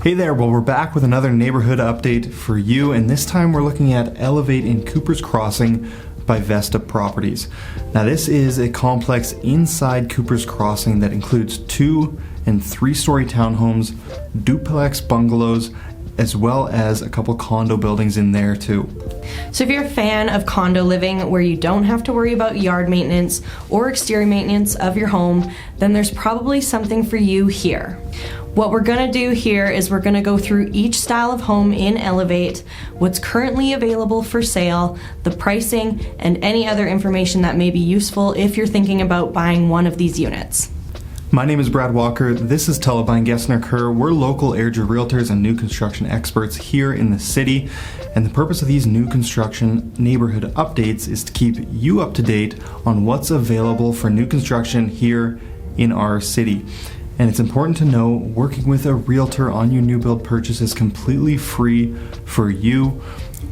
Hey there, well we're back with another neighborhood update for you, and this time we're looking at Elevate in Cooper's Crossing by Vesta Properties. Now this is a complex inside Cooper's Crossing that includes 2- and 3-story townhomes, duplex bungalows, as well as a couple condo buildings in there too. So if you're a fan of condo living where you don't have to worry about yard maintenance or exterior maintenance of your home, then there's probably something for you here. What we're gonna do here is we're gonna go through each style of home in Elevate, what's currently available for sale, the pricing, and any other information that may be useful if you're thinking about buying one of these units. My name is Brad Walker, this is Tella Beingessner-Kerr. We're local Airdrie realtors and new construction experts here in the city, and the purpose of these new construction neighborhood updates is to keep you up to date on what's available for new construction here in our city. And it's important to know, working with a realtor on your new build purchase is completely free for you.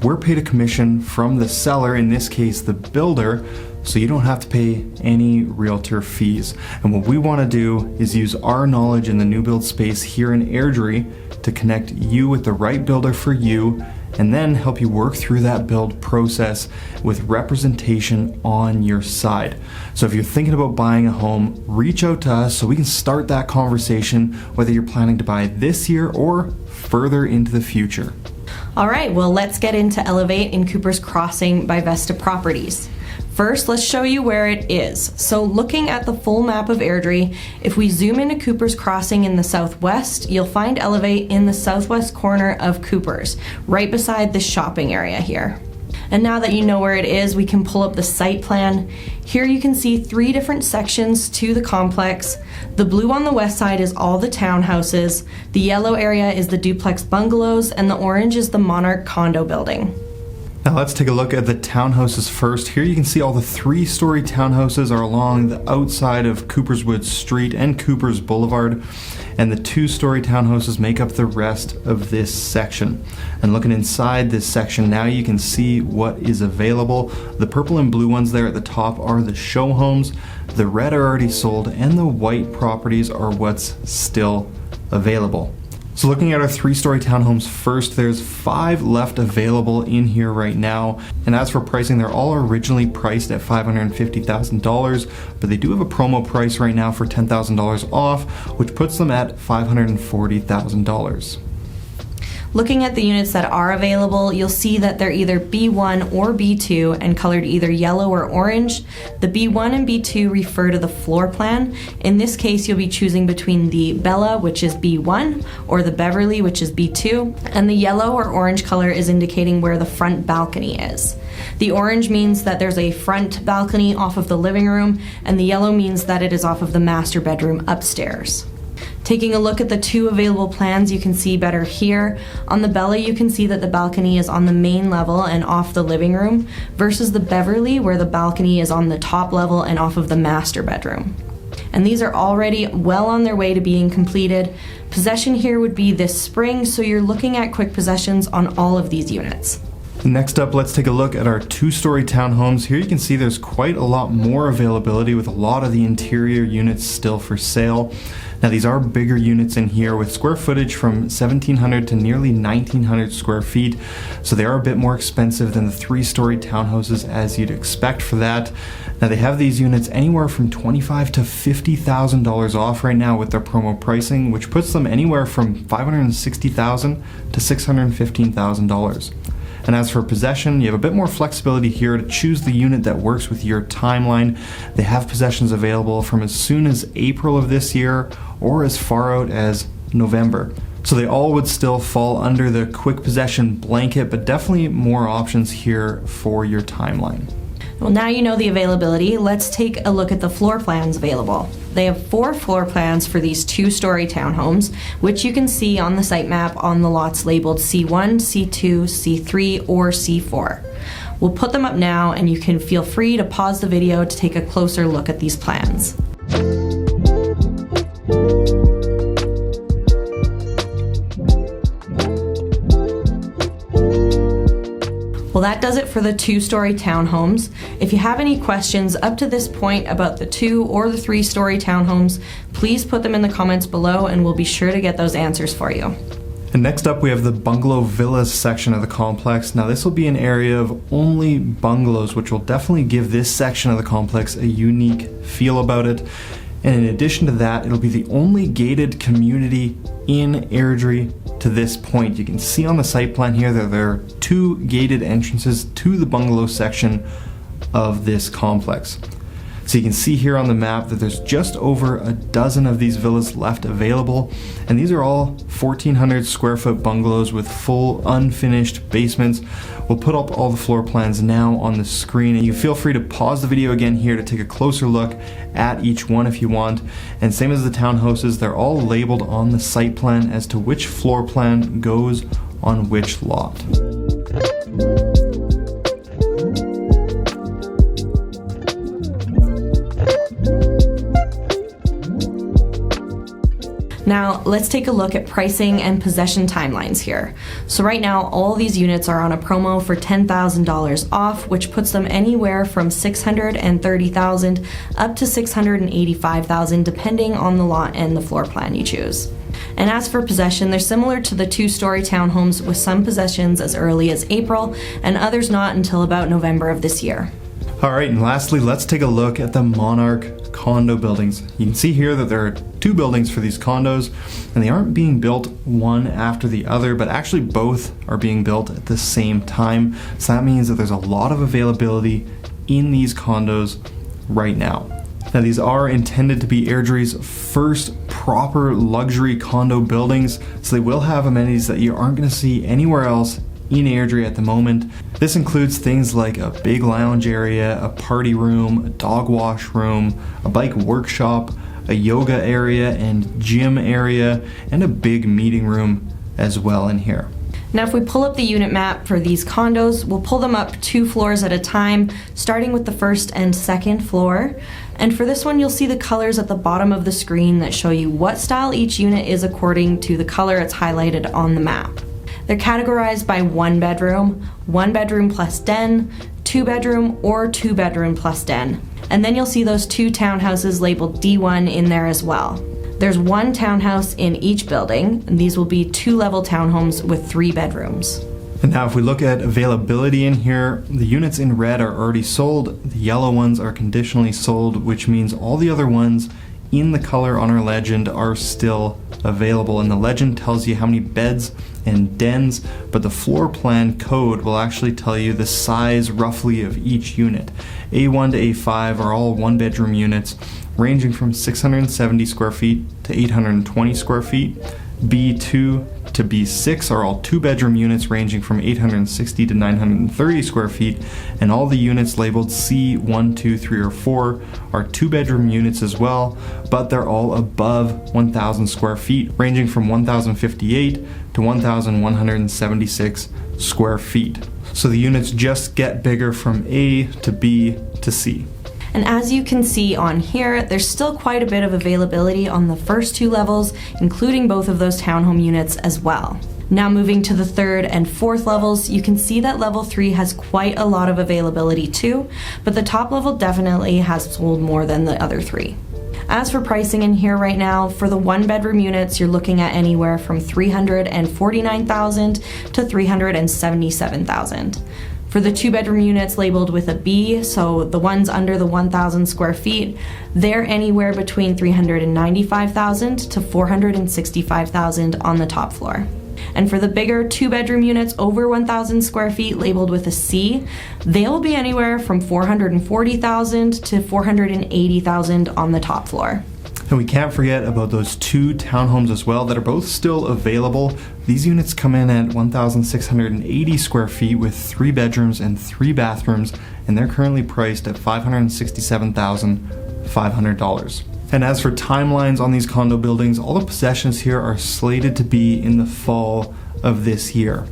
We're paid a commission from the seller, in this case the builder, so you don't have to pay any realtor fees. And what we want to do is use our knowledge in the new build space here in Airdrie to connect you with the right builder for you, and then help you work through that build process with representation on your side. So if you're thinking about buying a home, reach out to us so we can start that conversation, whether you're planning to buy this year or further into the future. All right, well, let's get into Elevate in Cooper's Crossing by Vesta Properties. First, let's show you where it is. So looking at the full map of Airdrie, if we zoom into Cooper's Crossing in the southwest, you'll find Elevate in the southwest corner of Cooper's, right beside the shopping area here. And now that you know where it is, we can pull up the site plan. Here you can see 3 different sections to the complex. The blue on the west side is all the townhouses, the yellow area is the duplex bungalows, and the orange is the Monarch condo building. Now let's take a look at the townhouses first. Here you can see all the 3-story townhouses are along the outside of Cooper's Woods Street and Cooper's Boulevard, and the 2-story townhouses make up the rest of this section. And looking inside this section now, you can see what is available. The purple and blue ones there at the top are the show homes, the red are already sold, and the white properties are what's still available. So looking at our 3-story townhomes first, there's 5 left available in here right now. And as for pricing, they're all originally priced at $550,000, but they do have a promo price right now for $10,000 off, which puts them at $540,000. Looking at the units that are available, you'll see that they're either B1 or B2 and colored either yellow or orange. The B1 and B2 refer to the floor plan. In this case, you'll be choosing between the Bella, which is B1, or the Beverly, which is B2, and the yellow or orange color is indicating where the front balcony is. The orange means that there's a front balcony off of the living room, and the yellow means that it is off of the master bedroom upstairs. Taking a look at the 2 available plans, you can see better here. On the Bella, you can see that the balcony is on the main level and off the living room, versus the Beverly, where the balcony is on the top level and off of the master bedroom. And these are already well on their way to being completed. Possession here would be this spring, so you're looking at quick possessions on all of these units. Next up, let's take a look at our 2-story townhomes. Here you can see there's quite a lot more availability, with a lot of the interior units still for sale. Now these are bigger units in here with square footage from 1,700 to nearly 1,900 square feet, so they are a bit more expensive than the 3-story townhouses, as you'd expect for that. Now they have these units anywhere from $25,000 to $50,000 off right now with their promo pricing, which puts them anywhere from $560,000 to $615,000. And as for possession, you have a bit more flexibility here to choose the unit that works with your timeline. They have possessions available from as soon as April of this year or as far out as November. So they all would still fall under the quick possession blanket, but definitely more options here for your timeline. Well, now you know the availability, let's take a look at the floor plans available. They have 4 floor plans for these 2-story townhomes, which you can see on the site map on the lots labeled C1, C2, C3, or C4. We'll put them up now, and you can feel free to pause the video to take a closer look at these plans. Well, that does it for the 2-story townhomes. If you have any questions up to this point about the 2 or the 3-story townhomes, please put them in the comments below and we'll be sure to get those answers for you. And next up we have the bungalow villas section of the complex. Now this will be an area of only bungalows, which will definitely give this section of the complex a unique feel about it. And in addition to that, it'll be the only gated community in Airdrie to this point. You can see on the site plan here that there are 2 gated entrances to the bungalow section of this complex. So you can see here on the map that there's just over a dozen of these villas left available, and these are all 1,400 square foot bungalows with full unfinished basements. We'll put up all the floor plans now on the screen, and you feel free to pause the video again here to take a closer look at each one if you want. And same as the townhouses, they're all labeled on the site plan as to which floor plan goes on which lot. Now, let's take a look at pricing and possession timelines here. So right now, all these units are on a promo for $10,000 off, which puts them anywhere from $630,000 up to $685,000, depending on the lot and the floor plan you choose. And as for possession, they're similar to the 2-story townhomes, with some possessions as early as April and others not until about November of this year. All right, and lastly, let's take a look at the Monarch condo buildings. You can see here that there are 2 buildings for these condos, and they aren't being built one after the other, but actually both are being built at the same time. So that means that there's a lot of availability in these condos right now. Now these are intended to be Airdrie's first proper luxury condo buildings, so they will have amenities that you aren't going to see anywhere else in Airdrie at the moment. This includes things like a big lounge area, a party room, a dog wash room, a bike workshop, a yoga area and gym area, and a big meeting room as well in here. Now, if we pull up the unit map for these condos, we'll pull them up 2 floors at a time, starting with the 1st and 2nd floor. And for this one, you'll see the colors at the bottom of the screen that show you what style each unit is according to the color it's highlighted on the map. They're categorized by 1 bedroom, 1 bedroom plus den, 2 bedroom, or 2 bedroom plus den. And then you'll see those 2 townhouses labeled D1 in there as well. There's 1 townhouse in each building, and these will be 2-level townhomes with 3 bedrooms. And now if we look at availability in here, the units in red are already sold, the yellow ones are conditionally sold, which means all the other ones in the color on our legend are still available. And the legend tells you how many beds and dens, but the floor plan code will actually tell you the size roughly of each unit. A1 to A5 are all 1-bedroom units ranging from 670 square feet to 820 square feet. B2 to B6 are all 2-bedroom units ranging from 860 to 930 square feet, and all the units labeled C1, 2, 3, or 4 are 2-bedroom units as well, but they're all above 1,000 square feet, ranging from 1,058 to 1,176 square feet. So the units just get bigger from A to B to C. And as you can see on here, there's still quite a bit of availability on the first 2 levels, including both of those townhome units as well. Now moving to the 3rd and 4th levels, you can see that level 3 has quite a lot of availability too, but the top level definitely has sold more than the other 3. As for pricing in here right now, for the 1-bedroom units, you're looking at anywhere from $349,000 to $377,000. For the 2-bedroom units labeled with a B, so the ones under the 1,000 square feet, they're anywhere between $395,000 to $465,000 on the top floor. And for the bigger 2-bedroom units over 1,000 square feet labeled with a C, they'll be anywhere from $440,000 to $480,000 on the top floor. And we can't forget about those 2 townhomes as well that are both still available. These units come in at 1,680 square feet with 3 bedrooms and 3 bathrooms, and they're currently priced at $567,500. And as for timelines on these condo buildings, all the possessions here are slated to be in the fall of this year.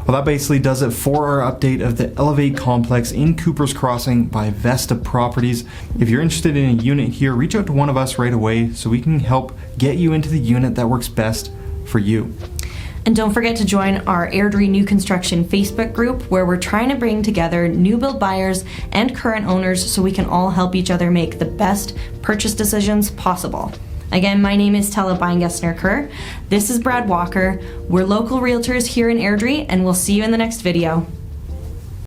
Well, that basically does it for our update of the Elevate complex in Cooper's Crossing by Vesta Properties. If you're interested in a unit here, reach out to one of us right away so we can help get you into the unit that works best for you. And don't forget to join our Airdrie New Construction Facebook group, where we're trying to bring together new build buyers and current owners so we can all help each other make the best purchase decisions possible. Again, my name is Tella Beingessner-Kerr. This is Brad Walker. We're local realtors here in Airdrie, and we'll see you in the next video.